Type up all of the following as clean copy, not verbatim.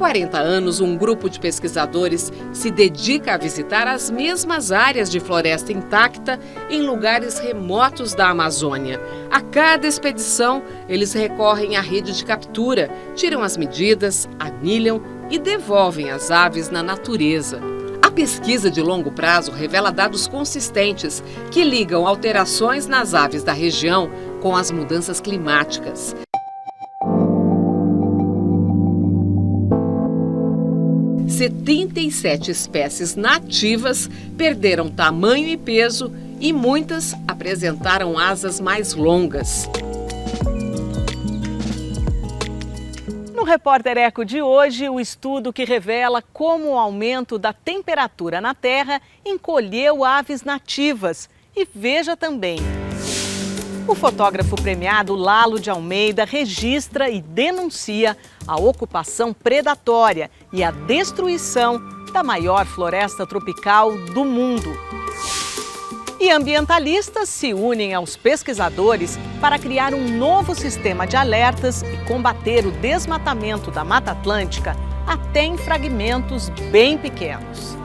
40 anos, um grupo de pesquisadores se dedica a visitar as mesmas áreas de floresta intacta em lugares remotos da Amazônia. A cada expedição, eles recorrem à rede de captura, tiram as medidas, anilham e devolvem as aves na natureza. A pesquisa de longo prazo revela dados consistentes que ligam alterações nas aves da região com as mudanças climáticas. – 77 espécies nativas perderam tamanho e peso e muitas apresentaram asas mais longas. No Repórter Eco de hoje, o estudo que revela como o aumento da temperatura na Terra encolheu aves nativas. E veja também. O fotógrafo premiado Lalo de Almeida registra e denuncia a ocupação predatória e a destruição da maior floresta tropical do mundo. E ambientalistas se unem aos pesquisadores para criar um novo sistema de alertas e combater o desmatamento da Mata Atlântica até em fragmentos bem pequenos.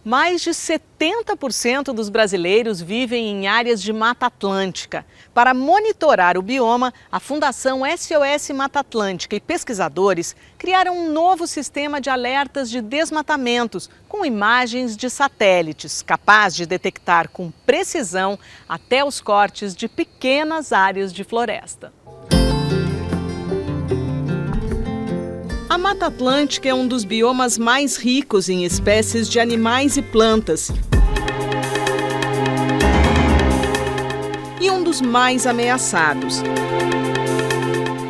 Mais de 70% dos brasileiros vivem em áreas de Mata Atlântica. Para monitorar o bioma, a Fundação SOS Mata Atlântica e pesquisadores criaram um novo sistema de alertas de desmatamentos com imagens de satélites, capaz de detectar com precisão até os cortes de pequenas áreas de floresta. A Mata Atlântica é um dos biomas mais ricos em espécies de animais e plantas. E um dos mais ameaçados.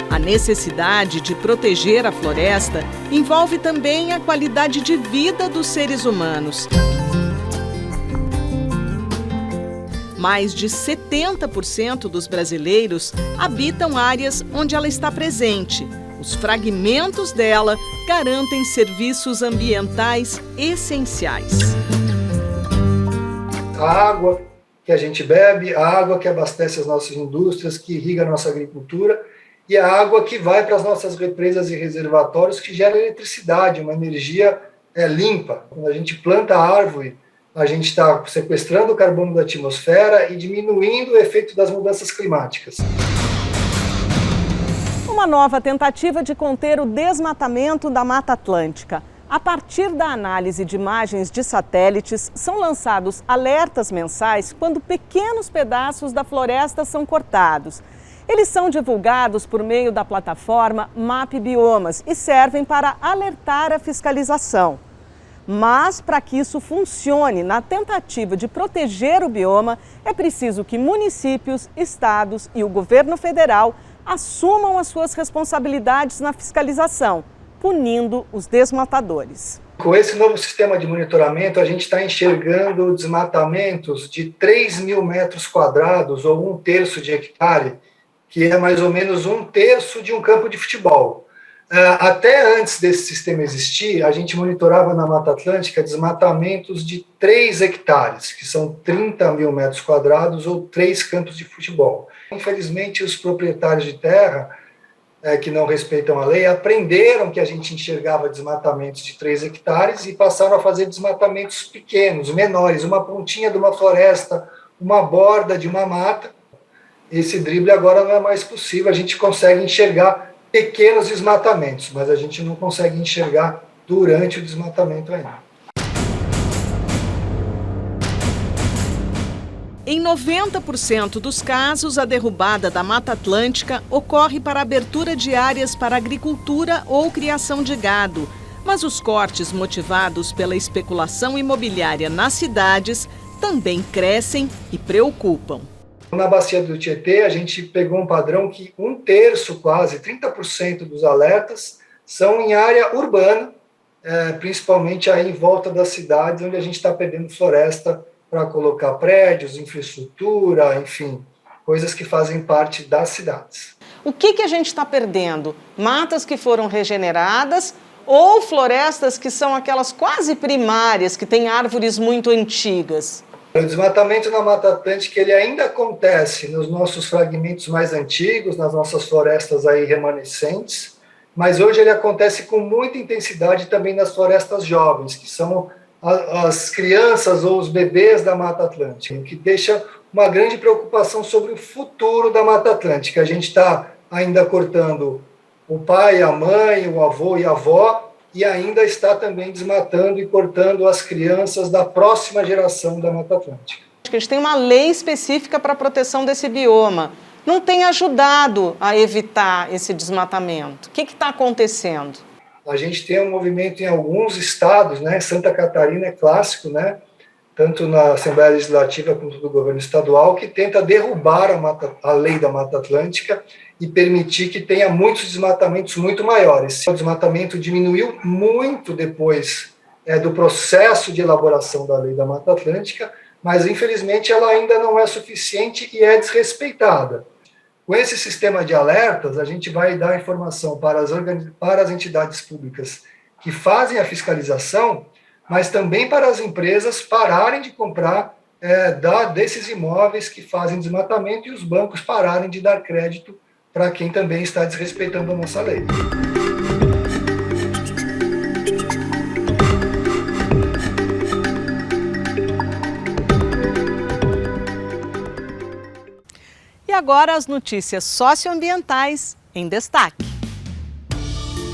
A necessidade de proteger a floresta envolve também a qualidade de vida dos seres humanos. Mais de 70% dos brasileiros habitam áreas onde ela está presente. Os fragmentos dela garantem serviços ambientais essenciais. A água que a gente bebe, a água que abastece as nossas indústrias, que irriga a nossa agricultura, e a água que vai para as nossas represas e reservatórios, que gera eletricidade, uma energia limpa. Quando a gente planta a árvore, a gente está sequestrando o carbono da atmosfera e diminuindo o efeito das mudanças climáticas. Uma nova tentativa de conter o desmatamento da Mata Atlântica. A partir da análise de imagens de satélites, são lançados alertas mensais quando pequenos pedaços da floresta são cortados. Eles são divulgados por meio da plataforma Map Biomas e servem para alertar a fiscalização. Mas, para que isso funcione na tentativa de proteger o bioma, é preciso que municípios, estados e o governo federal assumam as suas responsabilidades na fiscalização, punindo os desmatadores. Com esse novo sistema de monitoramento, a gente está enxergando desmatamentos de 3.000 metros quadrados, ou 1/3 de hectare, que é mais ou menos 1/3 de um campo de futebol. Até antes desse sistema existir, a gente monitorava na Mata Atlântica desmatamentos de 3 hectares, que são 30.000 metros quadrados ou 3 campos de futebol. Infelizmente, os proprietários de terra, que não respeitam a lei, aprenderam que a gente enxergava desmatamentos de 3 hectares e passaram a fazer desmatamentos pequenos, menores, uma pontinha de uma floresta, uma borda de uma mata. Esse drible agora não é mais possível, a gente consegue enxergar pequenos desmatamentos, mas a gente não consegue enxergar durante o desmatamento ainda. Em 90% dos casos, a derrubada da Mata Atlântica ocorre para abertura de áreas para agricultura ou criação de gado. Mas os cortes motivados pela especulação imobiliária nas cidades também crescem e preocupam. Na bacia do Tietê, a gente pegou um padrão que 1/3, quase 30% dos alertas são em área urbana, principalmente aí em volta das cidades, onde a gente está perdendo floresta para colocar prédios, infraestrutura, enfim, coisas que fazem parte das cidades. O que a gente está perdendo? Matas que foram regeneradas ou florestas que são aquelas quase primárias, que têm árvores muito antigas? O desmatamento na Mata Atlântica ele ainda acontece nos nossos fragmentos mais antigos, nas nossas florestas aí remanescentes, mas hoje ele acontece com muita intensidade também nas florestas jovens, que são as crianças ou os bebês da Mata Atlântica, o que deixa uma grande preocupação sobre o futuro da Mata Atlântica. A gente está ainda cortando o pai, a mãe, o avô e a avó, e ainda está também desmatando e cortando as crianças da próxima geração da Mata Atlântica. A gente tem uma lei específica para a proteção desse bioma. Não tem ajudado a evitar esse desmatamento. O que está acontecendo? A gente tem um movimento em alguns estados, né? Santa Catarina é clássico, né? Tanto na Assembleia Legislativa quanto no governo estadual, que tenta derrubar a lei da Mata Atlântica e permitir que tenha muitos desmatamentos muito maiores. O desmatamento diminuiu muito depois do processo de elaboração da lei da Mata Atlântica, mas infelizmente ela ainda não é suficiente e é desrespeitada. Com esse sistema de alertas, a gente vai dar informação para as entidades públicas que fazem a fiscalização, mas também para as empresas pararem de comprar desses imóveis que fazem desmatamento e os bancos pararem de dar crédito para quem também está desrespeitando a nossa lei. E agora as notícias socioambientais em destaque.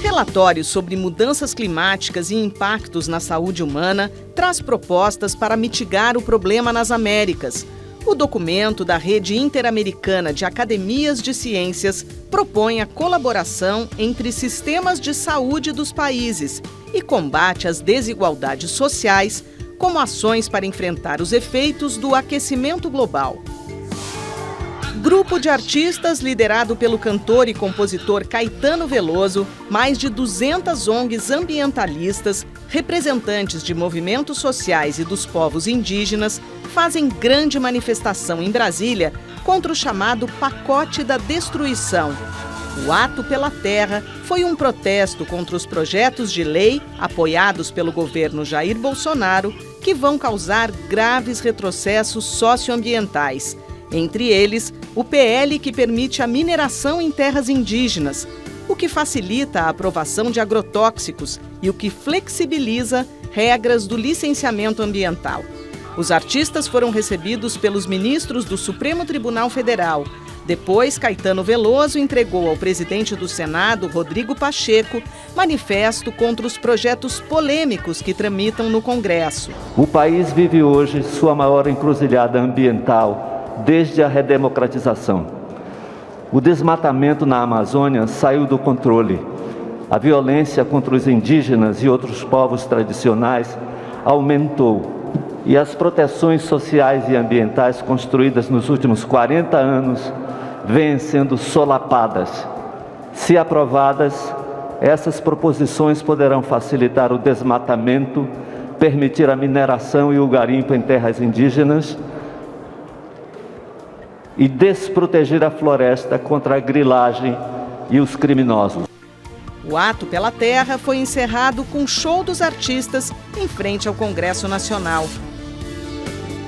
Relatório sobre mudanças climáticas e impactos na saúde humana traz propostas para mitigar o problema nas Américas. O documento da Rede Interamericana de Academias de Ciências propõe a colaboração entre sistemas de saúde dos países e combate às desigualdades sociais, como ações para enfrentar os efeitos do aquecimento global. Grupo de artistas liderado pelo cantor e compositor Caetano Veloso, mais de 200 ONGs ambientalistas, representantes de movimentos sociais e dos povos indígenas, fazem grande manifestação em Brasília contra o chamado Pacote da Destruição. O Ato pela Terra foi um protesto contra os projetos de lei apoiados pelo governo Jair Bolsonaro que vão causar graves retrocessos socioambientais. Entre eles, o PL que permite a mineração em terras indígenas, o que facilita a aprovação de agrotóxicos e o que flexibiliza regras do licenciamento ambiental. Os artistas foram recebidos pelos ministros do Supremo Tribunal Federal. Depois, Caetano Veloso entregou ao presidente do Senado, Rodrigo Pacheco, manifesto contra os projetos polêmicos que tramitam no Congresso. O país vive hoje sua maior encruzilhada ambiental desde a redemocratização. O desmatamento na Amazônia saiu do controle. A violência contra os indígenas e outros povos tradicionais aumentou. E as proteções sociais e ambientais construídas nos últimos 40 anos vêm sendo solapadas. Se aprovadas, essas proposições poderão facilitar o desmatamento, permitir a mineração e o garimpo em terras indígenas e desproteger a floresta contra a grilagem e os criminosos. O Ato pela Terra foi encerrado com show dos artistas em frente ao Congresso Nacional.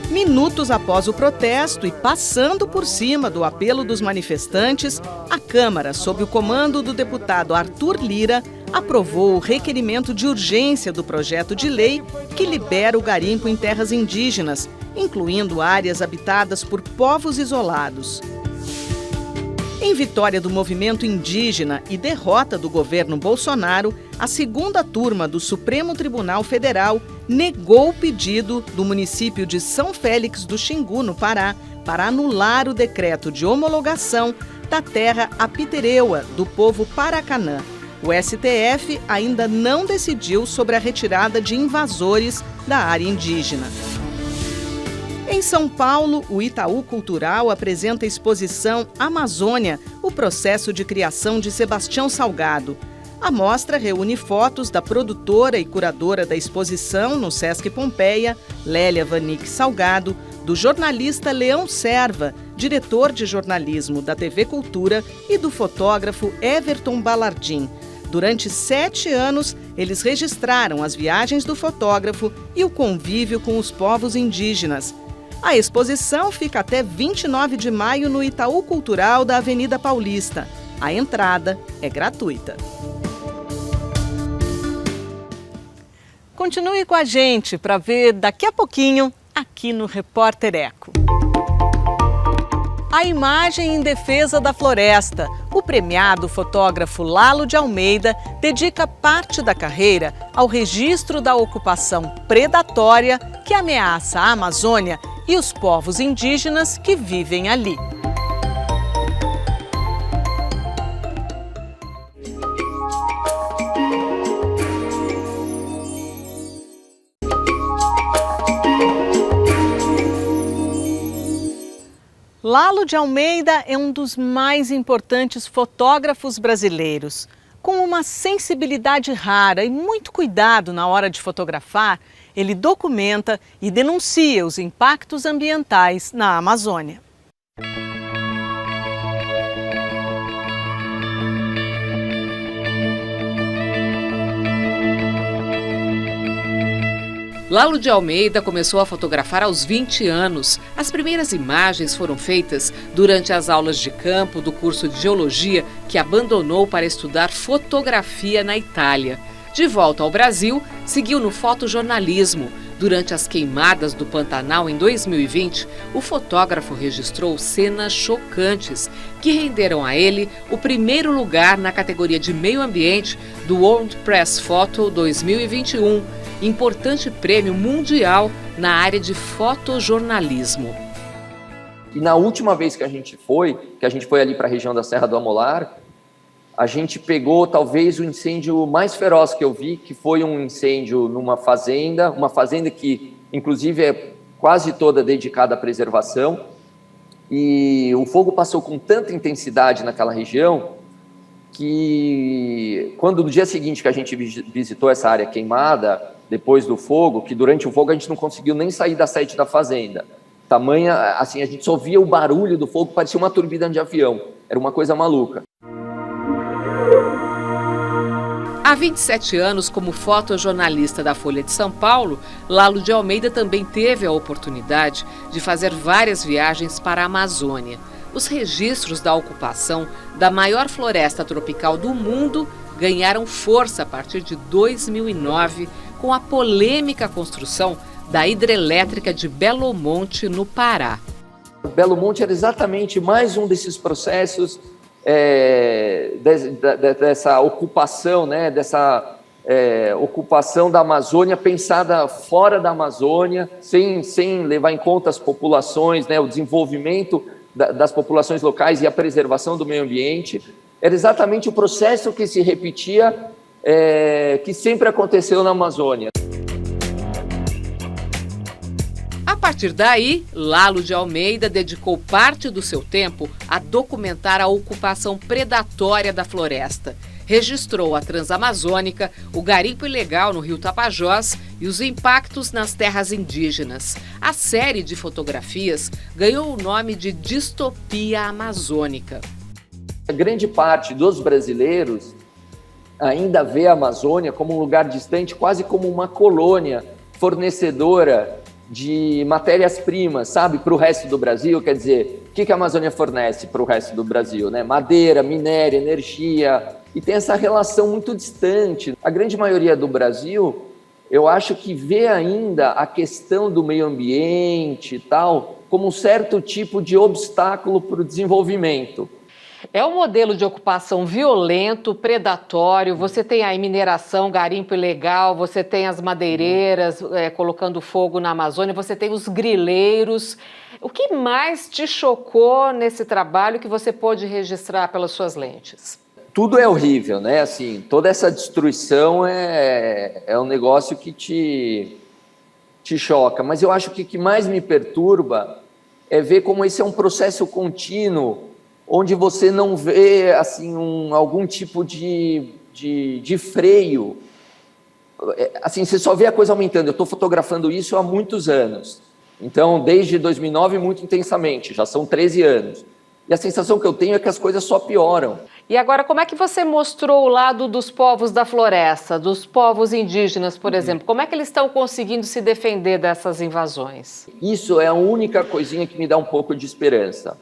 Minutos após o protesto e passando por cima do apelo dos manifestantes, a Câmara, sob o comando do deputado Arthur Lira, aprovou o requerimento de urgência do projeto de lei que libera o garimpo em terras indígenas, incluindo áreas habitadas por povos isolados. Em vitória do movimento indígena e derrota do governo Bolsonaro, a segunda turma do Supremo Tribunal Federal negou o pedido do município de São Félix do Xingu, no Pará, para anular o decreto de homologação da terra Apitereua, do povo Paracanã. O STF ainda não decidiu sobre a retirada de invasores da área indígena. Em São Paulo, o Itaú Cultural apresenta a exposição Amazônia, o processo de criação de Sebastião Salgado. A mostra reúne fotos da produtora e curadora da exposição no Sesc Pompeia, Lélia Vanik Salgado, do jornalista Leão Serva, diretor de jornalismo da TV Cultura, e do fotógrafo Everton Balardim. Durante 7 anos, eles registraram as viagens do fotógrafo e o convívio com os povos indígenas. A exposição fica até 29 de maio no Itaú Cultural da Avenida Paulista. A entrada é gratuita. Continue com a gente para ver daqui a pouquinho aqui no Repórter Eco. A imagem em defesa da floresta. O premiado fotógrafo Lalo de Almeida dedica parte da carreira ao registro da ocupação predatória que ameaça a Amazônia e os povos indígenas que vivem ali. Lalo de Almeida é um dos mais importantes fotógrafos brasileiros. Com uma sensibilidade rara e muito cuidado na hora de fotografar, ele documenta e denuncia os impactos ambientais na Amazônia. Lalo de Almeida começou a fotografar aos 20 anos. As primeiras imagens foram feitas durante as aulas de campo do curso de Geologia, que abandonou para estudar fotografia na Itália. De volta ao Brasil, seguiu no fotojornalismo. Durante as queimadas do Pantanal em 2020, o fotógrafo registrou cenas chocantes que renderam a ele o primeiro lugar na categoria de meio ambiente do World Press Photo 2021, importante prêmio mundial na área de fotojornalismo. E na última vez que a gente foi ali para a região da Serra do Amolar, a gente pegou talvez o incêndio mais feroz que eu vi, que foi um incêndio numa fazenda, uma fazenda que inclusive é quase toda dedicada à preservação, e o fogo passou com tanta intensidade naquela região que quando no dia seguinte que a gente visitou essa área queimada, depois do fogo, que durante o fogo a gente não conseguiu nem sair da sede da fazenda. Tamanha, assim, a gente só via o barulho do fogo, parecia uma turbina de avião, era uma coisa maluca. Há 27 anos, como fotojornalista da Folha de São Paulo, Lalo de Almeida também teve a oportunidade de fazer várias viagens para a Amazônia. Os registros da ocupação da maior floresta tropical do mundo ganharam força a partir de 2009, com a polêmica construção da hidrelétrica de Belo Monte, no Pará. Belo Monte era exatamente mais um desses processos dessa ocupação, né, ocupação da Amazônia pensada fora da Amazônia, sem levar em conta as populações, né, o desenvolvimento das populações locais e a preservação do meio ambiente. Era exatamente o processo que se repetia, que sempre aconteceu na Amazônia. A partir daí, Lalo de Almeida dedicou parte do seu tempo a documentar a ocupação predatória da floresta. Registrou a Transamazônica, o garimpo ilegal no Rio Tapajós e os impactos nas terras indígenas. A série de fotografias ganhou o nome de Distopia Amazônica. A grande parte dos brasileiros ainda vê a Amazônia como um lugar distante, quase como uma colônia fornecedora de matérias-primas, sabe, para o resto do Brasil. Quer dizer, o que a Amazônia fornece para o resto do Brasil, né? Madeira, minério, energia, e tem essa relação muito distante. A grande maioria do Brasil, eu acho que vê ainda a questão do meio ambiente e tal como um certo tipo de obstáculo para o desenvolvimento. É um modelo de ocupação violento, predatório. Você tem aí mineração, garimpo ilegal, você tem as madeireiras colocando fogo na Amazônia, você tem os grileiros. O que mais te chocou nesse trabalho que você pôde registrar pelas suas lentes? Tudo é horrível, né? Assim, toda essa destruição é um negócio que te choca. Mas eu acho que o que mais me perturba é ver como esse é um processo contínuo, onde você não vê assim, algum tipo de freio. Assim, você só vê a coisa aumentando. Eu estou fotografando isso há muitos anos. Então, desde 2009, muito intensamente. Já são 13 anos. E a sensação que eu tenho é que as coisas só pioram. E agora, como é que você mostrou o lado dos povos da floresta, dos povos indígenas, por exemplo? Como é que eles estão conseguindo se defender dessas invasões? Isso é a única coisinha que me dá um pouco de esperança.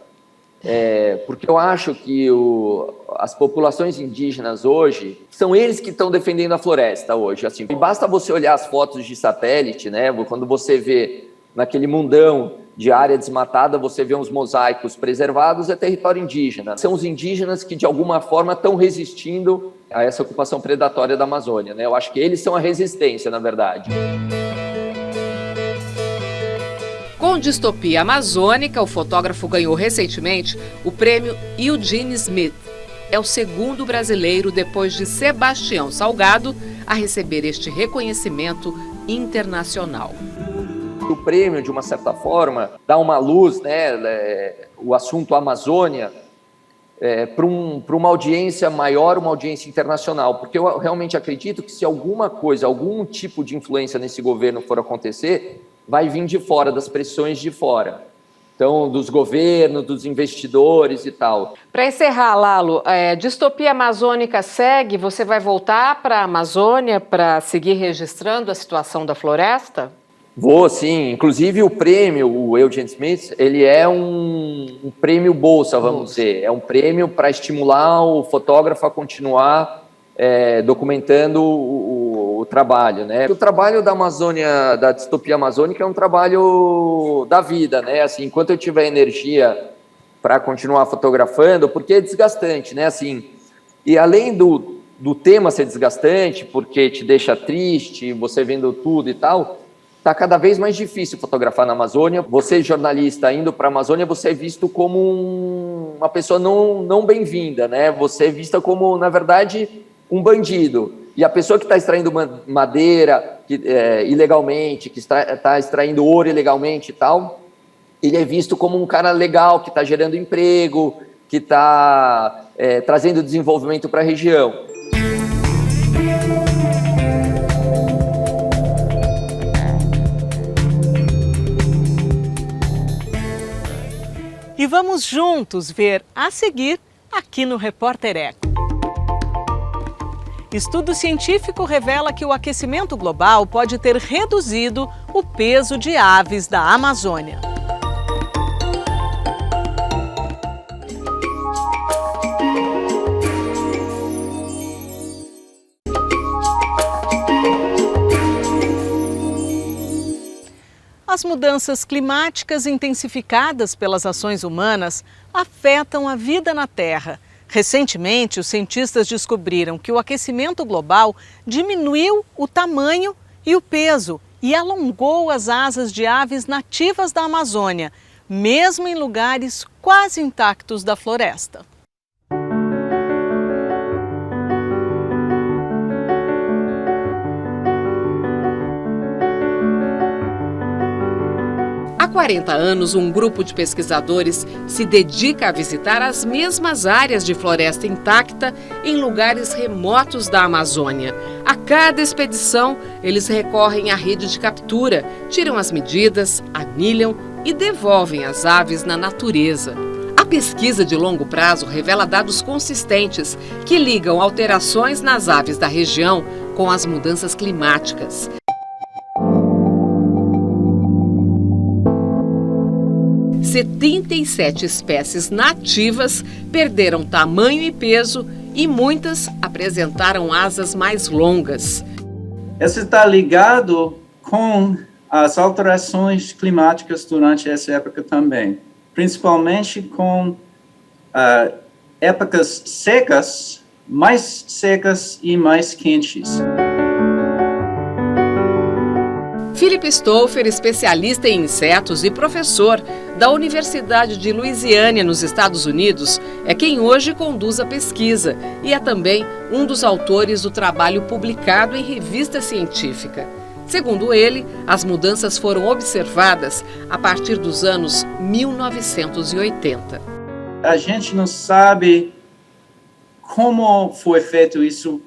Porque eu acho que as populações indígenas hoje, são eles que estão defendendo a floresta hoje. Assim, basta você olhar as fotos de satélite, né? Quando você vê naquele mundão de área desmatada, você vê uns mosaicos preservados, é território indígena. São os indígenas que, de alguma forma, estão resistindo a essa ocupação predatória da Amazônia, né? Eu acho que eles são a resistência, na verdade. Com Distopia Amazônica, o fotógrafo ganhou recentemente o prêmio Eugene Smith. É o segundo brasileiro, depois de Sebastião Salgado, a receber este reconhecimento internacional. O prêmio, de uma certa forma, dá uma luz, né, o assunto Amazônia, para uma audiência maior, uma audiência internacional, porque eu realmente acredito que se alguma coisa, algum tipo de influência nesse governo for acontecer, vai vir de fora, das pressões de fora. Então, dos governos, dos investidores e tal. Para encerrar, Lalo, Distopia Amazônica segue? Você vai voltar para a Amazônia para seguir registrando a situação da floresta? Vou, sim. Inclusive, o prêmio, o Eugene Smith, ele é um prêmio bolsa, vamos dizer. É um prêmio para estimular o fotógrafo a continuar documentando o trabalho, né? O trabalho da Amazônia, da Distopia Amazônica, é um trabalho da vida, né? Assim, enquanto eu tiver energia para continuar fotografando, porque é desgastante, né? Assim, e além do tema ser desgastante, porque te deixa triste, você vendo tudo e tal, está cada vez mais difícil fotografar na Amazônia. Você, jornalista, indo para a Amazônia, você é visto como uma pessoa não bem-vinda, né? Você é vista como, na verdade, um bandido. E a pessoa que está extraindo madeira ilegalmente, que está extraindo ouro ilegalmente e tal, ele é visto como um cara legal, que está gerando emprego, que está trazendo desenvolvimento para a região. E vamos juntos ver a seguir aqui no Repórter Eco. Estudo científico revela que o aquecimento global pode ter reduzido o peso de aves da Amazônia. As mudanças climáticas intensificadas pelas ações humanas afetam a vida na Terra. Recentemente, os cientistas descobriram que o aquecimento global diminuiu o tamanho e o peso e alongou as asas de aves nativas da Amazônia, mesmo em lugares quase intactos da floresta. Há 40 anos, um grupo de pesquisadores se dedica a visitar as mesmas áreas de floresta intacta em lugares remotos da Amazônia. A cada expedição, eles recorrem à rede de captura, tiram as medidas, anilham e devolvem as aves na natureza. A pesquisa de longo prazo revela dados consistentes que ligam alterações nas aves da região com as mudanças climáticas. 77 espécies nativas perderam tamanho e peso e muitas apresentaram asas mais longas. Isso está ligado com as alterações climáticas durante essa época também, principalmente com épocas secas e mais quentes. Philip Stauffer, especialista em insetos e professor da Universidade de Louisiana, nos Estados Unidos, é quem hoje conduz a pesquisa e é também um dos autores do trabalho publicado em revista científica. Segundo ele, as mudanças foram observadas a partir dos anos 1980. A gente não sabe como foi feito isso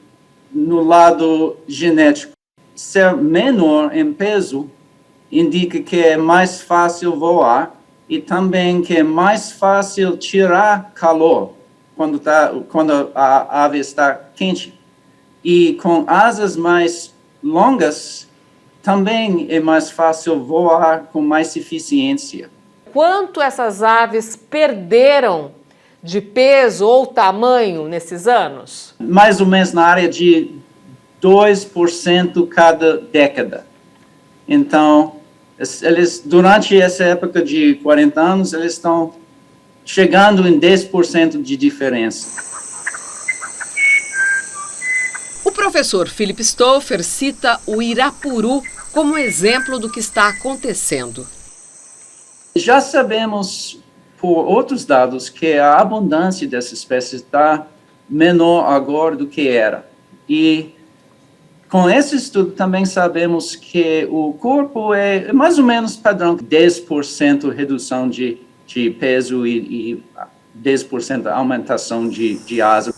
no lado genético. Ser menor em peso indica que é mais fácil voar e também que é mais fácil tirar calor. quando a ave está quente. E com asas mais longas, também é mais fácil voar com mais eficiência. Quanto essas aves perderam de peso ou tamanho nesses anos? Mais ou menos na área de 2% cada década. Então, eles, durante essa época de 40 anos, eles estão chegando em 10% de diferença. O professor Philip Stauffer cita o Irapuru como exemplo do que está acontecendo. Já sabemos, por outros dados, que a abundância dessa espécie está menor agora do que era. E com esse estudo também sabemos que o corpo é mais ou menos padrão, 10% redução de peso e 10% aumentação de asa.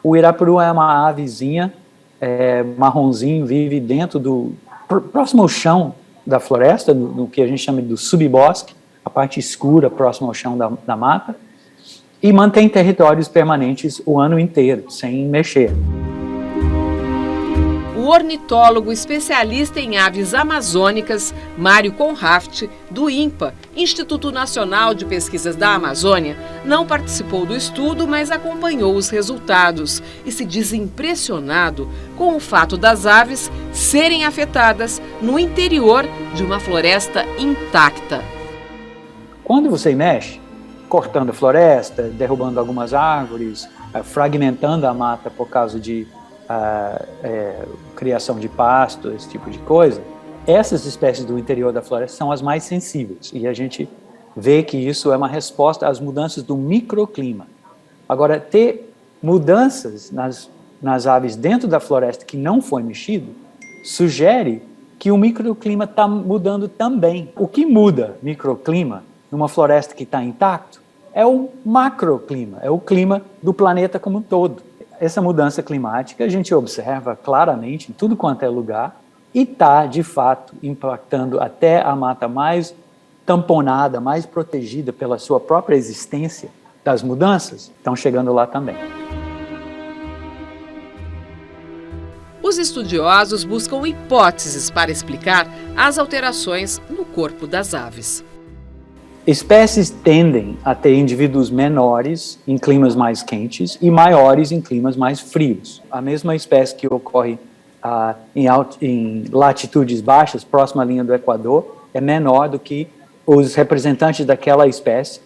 O Irapuru é uma avezinha, marronzinho, vive dentro próximo ao chão da floresta, no que a gente chama do subbosque, a parte escura próximo ao chão da mata, e mantém territórios permanentes o ano inteiro, sem mexer. O ornitólogo especialista em aves amazônicas, Mário Conraft, do INPA, Instituto Nacional de Pesquisas da Amazônia, não participou do estudo, mas acompanhou os resultados e se diz impressionado com o fato das aves serem afetadas no interior de uma floresta intacta. Quando você mexe, cortando a floresta, derrubando algumas árvores, fragmentando a mata por causa de criação de pasto, esse tipo de coisa, essas espécies do interior da floresta são as mais sensíveis, e a gente vê que isso é uma resposta às mudanças do microclima. Agora, ter mudanças nas aves dentro da floresta que não foi mexido, sugere que o microclima está mudando também. O que muda microclima numa floresta que está intacto é o macroclima, é o clima do planeta como um todo. Essa mudança climática a gente observa claramente em tudo quanto é lugar e está, de fato, impactando até a mata mais tamponada, mais protegida pela sua própria existência das mudanças, estão chegando lá também. Os estudiosos buscam hipóteses para explicar as alterações no corpo das aves. Espécies tendem a ter indivíduos menores em climas mais quentes e maiores em climas mais frios. A mesma espécie que ocorre em latitudes baixas, próxima à linha do Equador, é menor do que os representantes daquela espécie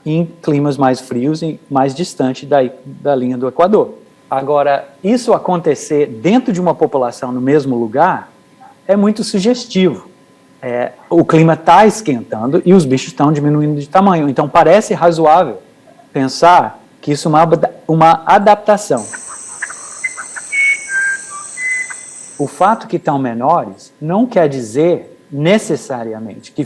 em climas mais frios e mais distante da linha do Equador. Agora, isso acontecer dentro de uma população no mesmo lugar é muito sugestivo. O clima está esquentando e os bichos estão diminuindo de tamanho. Então, parece razoável pensar que isso é uma adaptação. O fato que estão menores não quer dizer necessariamente que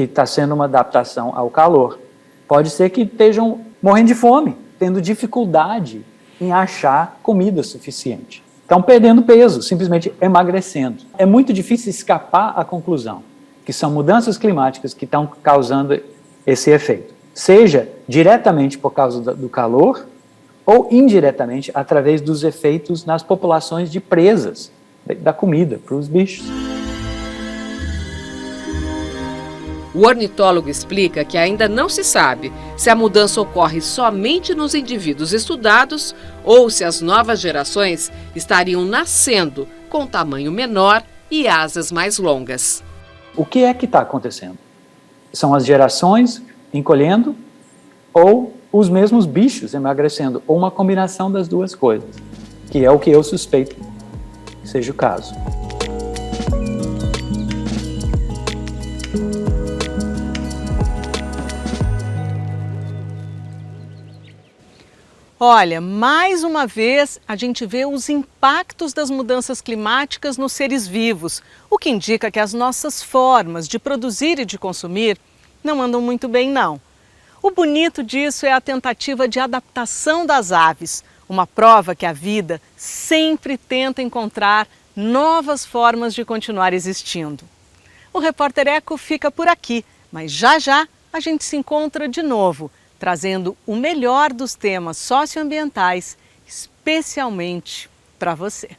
está sendo uma adaptação ao calor. Pode ser que estejam morrendo de fome, tendo dificuldade em achar comida suficiente. Estão perdendo peso, simplesmente emagrecendo. É muito difícil escapar à conclusão que são mudanças climáticas que estão causando esse efeito. Seja diretamente por causa do calor ou indiretamente através dos efeitos nas populações de presas da comida para os bichos. O ornitólogo explica que ainda não se sabe se a mudança ocorre somente nos indivíduos estudados ou se as novas gerações estariam nascendo com tamanho menor e asas mais longas. O que é que está acontecendo? São as gerações encolhendo ou os mesmos bichos emagrecendo, ou uma combinação das duas coisas, que é o que eu suspeito que seja o caso. Olha, mais uma vez a gente vê os impactos das mudanças climáticas nos seres vivos, o que indica que as nossas formas de produzir e de consumir não andam muito bem, não. O bonito disso é a tentativa de adaptação das aves, uma prova que a vida sempre tenta encontrar novas formas de continuar existindo. O Repórter Eco fica por aqui, mas já já a gente se encontra de novo trazendo o melhor dos temas socioambientais, especialmente para você.